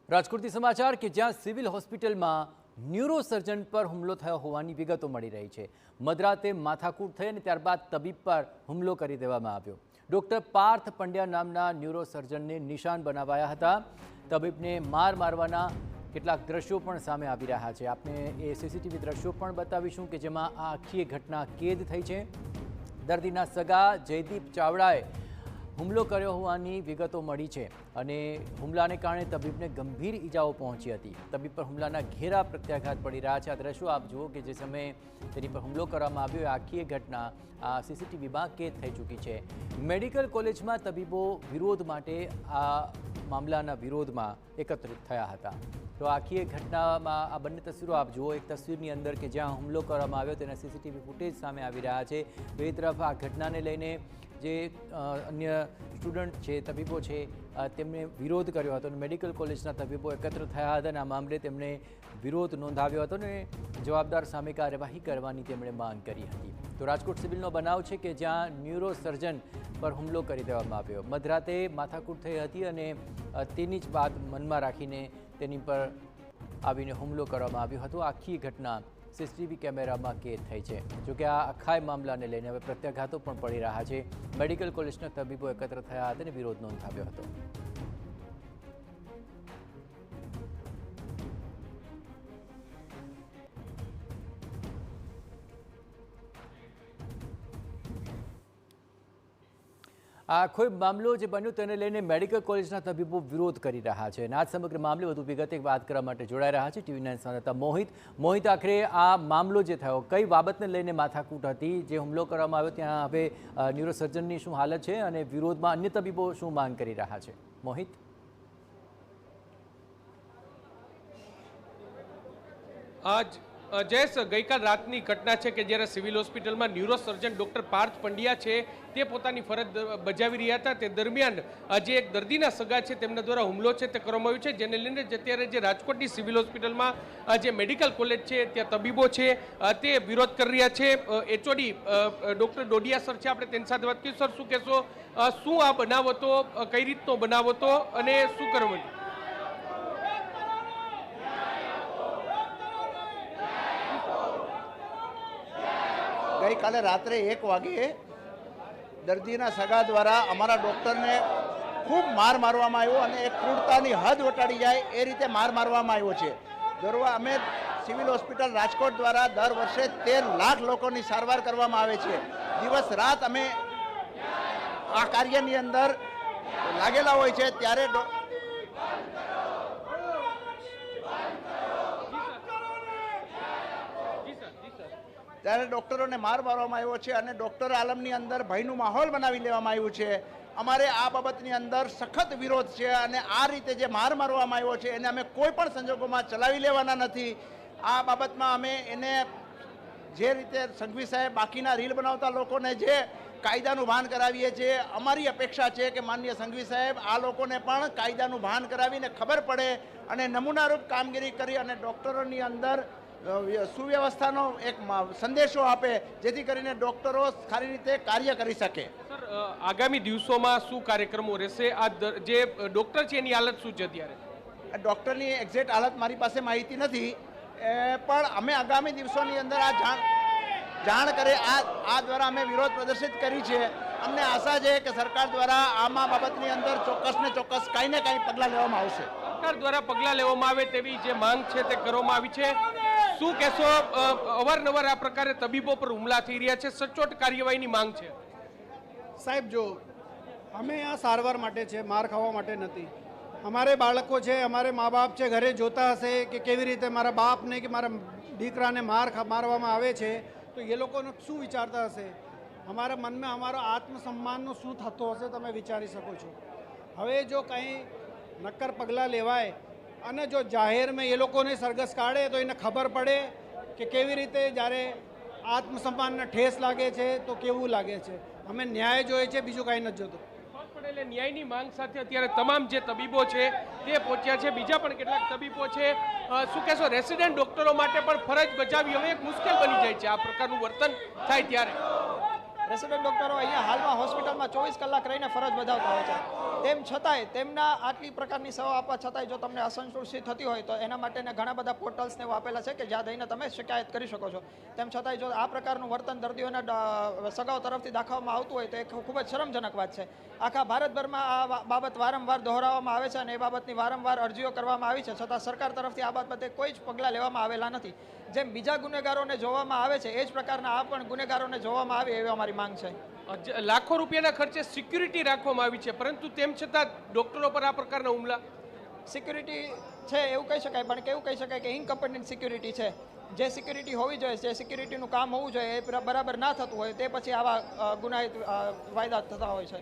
રાજકોટથી સમાચાર કે જ્યાં સિવિલ હોસ્પિટલમાં ન્યુરોસર્જન પર હુમલો થયો હોવાની વિગતો મળી રહી છે। મધરાતે માથાકૂટ થઈ અને ત્યારબાદ તબીબ પર હુમલો કરી દેવામાં આવ્યો। ડોક્ટર પાર્થ પંડ્યા નામના ન્યુરોસર્જનને નિશાન બનાવાયા હતા। તબીબને મારવાના કેટલાક દ્રશ્યો પણ સામે આવી રહ્યા છે। આપને એ સીસીટીવી દ્રશ્યો પણ બતાવીશું કે જેમાં આ આખી ઘટના કેદ થઈ છે। દર્દીના સગા જયદીપ ચાવડાએ હુમલો કર્યો હોવાની વિગતો મળી છે અને હુમલાને કારણે તબીબને ગંભીર ઈજાઓ પહોંચી હતી। તબીબ પર હુમલાના ઘેરા પ્રત્યાઘાત પડી રહ્યા છે। આ દ્રશ્યો આપ જુઓ કે જે સમયે તેની પર હુમલો કરવામાં આવ્યો આખી ઘટના આ સીસીટીવીમાં કેદ થઈ ચૂકી છે। મેડિકલ કોલેજમાં તબીબો વિરોધ માટે આ મામલાના વિરોધમાં એકત્રિત થયા હતા। તો આખી ઘટનામાં આ બંને તસવીરો આપ જુઓ। એક તસવીરની અંદર કે જ્યાં હુમલો કરવામાં આવ્યો તેના સીસીટીવી ફૂટેજ સામે આવી રહ્યા છે। બે તરફ આ ઘટનાને લઈને જે અન્ય સ્ટુડન્ટ છે, તબીબો છે, તેમણે વિરોધ કર્યો હતો અને મેડિકલ કોલેજના તબીબો એકત્ર થયા હતા અને આ મામલે તેમણે વિરોધ નોંધાવ્યો હતો અને જવાબદાર સામે કાર્યવાહી કરવાની તેમણે માંગ કરી હતી। તો રાજકોટ સિવિલનો બનાવ છે કે જ્યાં ન્યુરોસર્જન પર હુમલો કરી દેવામાં આવ્યો। મધરાતે માથાકૂટ થઈ હતી અને તેની જ વાત મનમાં રાખીને તેની પર આવીને હુમલો કરવામાં આવ્યો હતો। આખી ઘટના સીસીટીવી કેમેરામાં કેદ થઈ છે। જોકે આ આખા મામલાને લઈને હવે પ્રત્યાઘાતો પણ પડી રહ્યા છે। મેડિકલ કોલેજના તબીબો એકત્ર થયા હતા અને વિરોધ નોંધાવ્યો હતો। આ આખો મામલો જે બન્યો તેને લઈને મેડિકલ કોલેજના તબીબો વિરોધ કરી રહ્યા છે અને આ સમગ્ર મામલે વધુ વિગતે વાત કરવા માટે જોડાઈ રહ્યા છે ટીવી 9 સંવાદદાતા મોહિત, આખરે આ મામલો જે થયો કઈ બાબતને લઈને માથાકૂટ હતી, જે હુમલો કરવામાં આવ્યો ત્યાં હવે ન્યુરોસર્જનની શું હાલત છે અને વિરોધમાં અન્ય તબીબો શું માંગ કરી રહ્યા છે? મોહિત, આજ જયેશ, ગઈકાલ રાતની ઘટના છે કે જ્યારે સિવિલ હોસ્પિટલમાં ન્યુરોસર્જન ડૉક્ટર પાર્થ પંડ્યા છે તે પોતાની ફરજ બજાવી રહ્યા હતા। તે દરમિયાન જે એક દર્દીના સગા છે તેમના દ્વારા હુમલો છે તે કરવામાં આવ્યો છે, જેને લઈને અત્યારે જે રાજકોટની સિવિલ હોસ્પિટલમાં જે મેડિકલ કોલેજ છે ત્યાં તબીબો છે તે વિરોધ કરી રહ્યા છે। HOD ડૉક્ટર ડોડિયા સર છે, આપણે તેની સાથે વાત કરીશું। સર, શું કહેશો, શું આ બનાવ હતો, કઈ રીતનો બનાવ હતો અને શું કરવાનું? ગઈકાલે રાત્રે 1 વાગે દર્દીના સગા દ્વારા અમારા ડૉક્ટરને ખૂબ મારવામાં આવ્યો અને એક ક્રૂરતાની હદ વટાડી જાય એ રીતે મારવામાં આવ્યો છે। અમે સિવિલ હોસ્પિટલ રાજકોટ દ્વારા દર વર્ષે 13 લાખ લોકોની સારવાર કરવામાં આવે છે। દિવસ રાત અમે આ કાર્યની અંદર લાગેલા હોય છે ત્યારે ડૉક્ટરોને મારવામાં આવ્યો છે અને ડૉક્ટર આલમની અંદર ભયનું માહોલ બનાવી લેવામાં આવ્યું છે। અમારે આ બાબતની અંદર સખત વિરોધ છે અને આ રીતે જે મારવામાં આવ્યો છે એને અમે કોઈ પણ સંજોગોમાં ચલાવી લેવાના નથી। આ બાબતમાં અમે એને જે રીતે સંઘવી સાહેબ બાકીના રીલ બનાવતા લોકોને જે કાયદાનું ભાન કરાવીએ છીએ, અમારી અપેક્ષા છે કે માનનીય સંઘવી સાહેબ આ લોકોને પણ કાયદાનું ભાન કરાવીને ખબર પડે અને નમૂનારૂપ કામગીરી કરી અને ડૉક્ટરોની અંદર સુવ્યવસ્થાનો એક સંદેશો આપે જેથી કરીને ડૉક્ટરો સારી રીતે કાર્ય કરી શકે। સર, આગામી દિવસોમાં શું કાર્યક્રમો રહેશે? આ જે ડૉક્ટર છે એની હાલત શું છે અત્યારે? ડૉક્ટરની એક્ઝેક્ટ હાલત મારી પાસે માહિતી નથી, પણ અમે આગામી દિવસોની અંદર આ જાણ કરે આ દ્વારા અમે વિરોધ પ્રદર્શિત કરી છે। અમને આશા છે કે સરકાર દ્વારા આમાં બાબતની અંદર ચોક્કસ ને ચોક્કસ કાંઈ ને કાંઈ પગલાં લેવામાં આવશે। સરકાર દ્વારા પગલાં લેવામાં આવે તેવી જે માંગ છે તે કરવામાં આવી છે। શું કહેશો, અવારનવાર આ પ્રકારે તબીબો પર હુમલા થઈ રહ્યા છે, સચોટ કાર્યવાહીની માંગ છે? સાહેબ, જો અમે આ સારવાર માટે છે, માર ખાવા માટે નથી। અમારે બાળકો છે, અમારે મા બાપ છે, ઘરે જોતા હશે કે કેવી રીતે મારા બાપને કે મારા દીકરાને મારવામાં આવે છે તો એ લોકોને શું વિચારતા હશે? અમારા મનમાં અમારો આત્મસન્માનનું શું થતો હશે તમે વિચારી શકો છો। હવે જો કંઈ નક્કર પગલાં લેવાય અને જો જાહેરમાં એ લોકોને સરઘસ કાઢે તો એને ખબર પડે કે કેવી રીતે જ્યારે આત્મસન્માનને ઠેસ લાગે છે તો કેવું લાગે છે। અમે ન્યાય જોઈએ છે, બીજું કાંઈ નથી જોતું। એટલે ન્યાયની માંગ સાથે અત્યારે તમામ જે તબીબો છે તે પહોંચ્યા છે। બીજા પણ કેટલાક તબીબો છે, શું કહેશો, રેસિડેન્ટ ડૉક્ટરો માટે પણ ફરજ બજાવવી હવે એક મુશ્કેલ બની જાય છે આ પ્રકારનું વર્તન થાય ત્યારે? રેસિડેન્ટ ડૉક્ટરો અહીંયા હાલમાં હોસ્પિટલમાં 24 કલાક રહીને ફરજ બજાવતા હોય છે. તેમ છતાંય તેમના આટલી પ્રકારની સેવા આપવા છતાંય જો તમને અસંતુષ્ટિ થતી હોય તો એના માટેના ઘણા બધા પોર્ટલ્સને એવા આપેલા છે કે જ્યાં જઈને તમે શિકાયત કરી શકો છો. તેમ છતાંય જો આ પ્રકારનું વર્તન દર્દીઓના સગાઓ તરફથી દાખવવામાં આવતું હોય તો એ ખૂબ જ શરમજનક વાત છે. આખા ભારતભરમાં આ બાબત વારંવાર દોહરાવવામાં આવે છે અને એ બાબતની વારંવાર અરજીઓ કરવામાં આવી છે, છતાં સરકાર તરફથી આ બાબતે કોઈ જ પગલાં લેવામાં આવેલા નથી. જેમ બીજા ગુનેગારોને જોવામાં આવે છે એ જ પ્રકારના આ પણ ગુનેગારોને જોવામાં આવે એવી અમારી માંગ છે. લાખો રૂપિયાના ખર્ચે સિક્યુરિટી રાખવામાં આવી છે, પરંતુ તેમ છતાં ડોક્ટરો પર આ પ્રકારના હુમલા. સિક્યુરિટી છે એવું કહી શકાય, પણ કેવું કહી શકાય કે ઇનકમ્પટન્ટ સિક્યુરિટી છે. જે સિક્યુરિટી હોવી જોઈએ, જે સિક્યુરિટીનું કામ હોવું જોઈએ એ બરાબર ના થતું હોય તે પછી આવા ગુનાહિત વાયદા થતા હોય છે.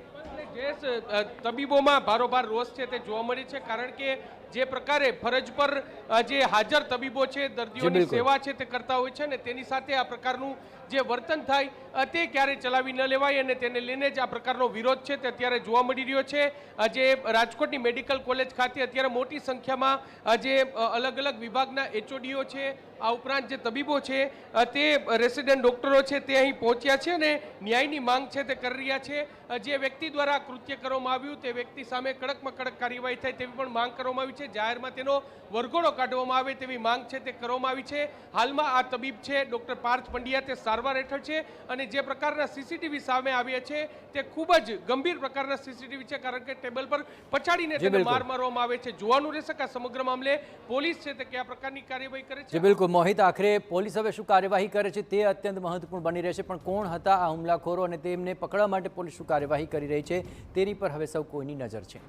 જે તબીબોમાં ભારોભાર રોષ છે તે જોવા મળે છે, કારણ કે જે પ્રકારે ફરજ પર જે હાજર તબીબો છે દર્દીઓની સેવા છે તે કરતા હોય છે ને તેની સાથે આ પ્રકારનું જે વર્તન થાય તે ક્યારેય ચલાવી ન લેવાય અને તેને લઈને જ આ પ્રકારનો વિરોધ છે તે અત્યારે જોવા મળી રહ્યો છે. જે રાજકોટની મેડિકલ કોલેજ ખાતે અત્યારે મોટી સંખ્યામાં જે અલગ અલગ વિભાગના એચઓડીઓ છે, આ ઉપરાંત જે તબીબો છે તે રેસિડેન્ટ ડોક્ટરો છે તે અહીં પહોંચ્યા છે અને ન્યાયની માંગ છે તે કરી રહ્યા છે. જે વ્યક્તિ દ્વારા કૃત્ય કરવામાં આવ્યું તે વ્યક્તિ સામે કડકમાં કડક કાર્યવાહી થાય તેવી પણ માંગ કરવામાં આવી છે. જાહેરમાં તેનો વરઘોડો કાઢવામાં આવે તેવી માંગ છે તે કરવામાં આવી છે. હાલમાં આ તબીબ છે ડૉક્ટર પાર્થ પંડ્યા તે સારવાર હેઠળ છે અને જે પ્રકારના સીસીટીવી સામે આવ્યા છે તે ખૂબ જ ગંભીર પ્રકારના સીસીટીવી છે, કારણ કે ટેબલ પર પછાડીને તેને માર મારવામાં આવે છે. જોવાનું રહેશે કે સમગ્ર મામલે પોલીસ છે તે કયા પ્રકારની કાર્યવાહી કરે છે. બિલકુલ મોહિત, આખરે પોલીસ હવે શું કાર્યવાહી કરે છે તે અત્યંત મહત્વપૂર્ણ બની રહેશે, પણ કોણ હતા આ હુમલાખોરો અને તેમને પકડવા માટે પોલીસ શું કાર્યવાહી કરી રહી છે તેની પર હવે સૌ કોઈની નજર છે.